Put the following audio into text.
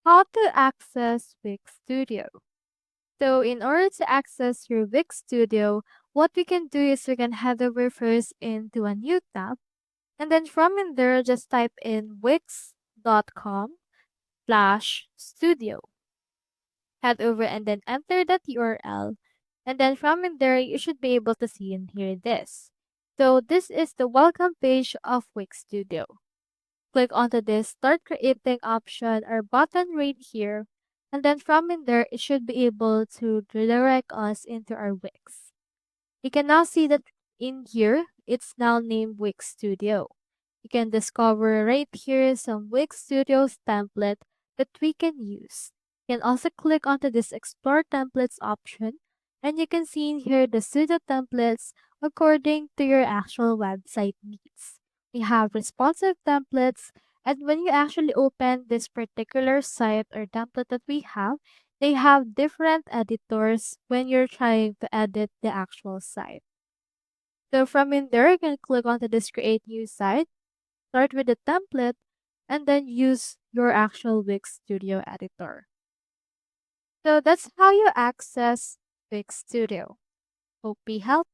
How to access Wix Studio. So in order to access your Wix Studio, what we can do is we can head over first into a new tab, and then from in there just type in wix.com/studio. Head over and then enter that URL, and then from in there you should be able to see and hear this. So this is the welcome page of Wix Studio. Click onto this Start Creating option or button right here, and then from in there, it should be able to redirect us into our Wix. You can now see that in here, it's now named Wix Studio. You can discover right here some Wix Studios template that we can use. You can also click onto this Explore Templates option, and you can see in here the studio templates according to your actual website needs. We have responsive templates, and when you actually open this particular site or template that we have, they have different editors when you're trying to edit the actual site. So from in there, you can click on this create new site, start with the template, and then use your actual Wix Studio editor. So that's how you access Wix Studio. Hope we helped.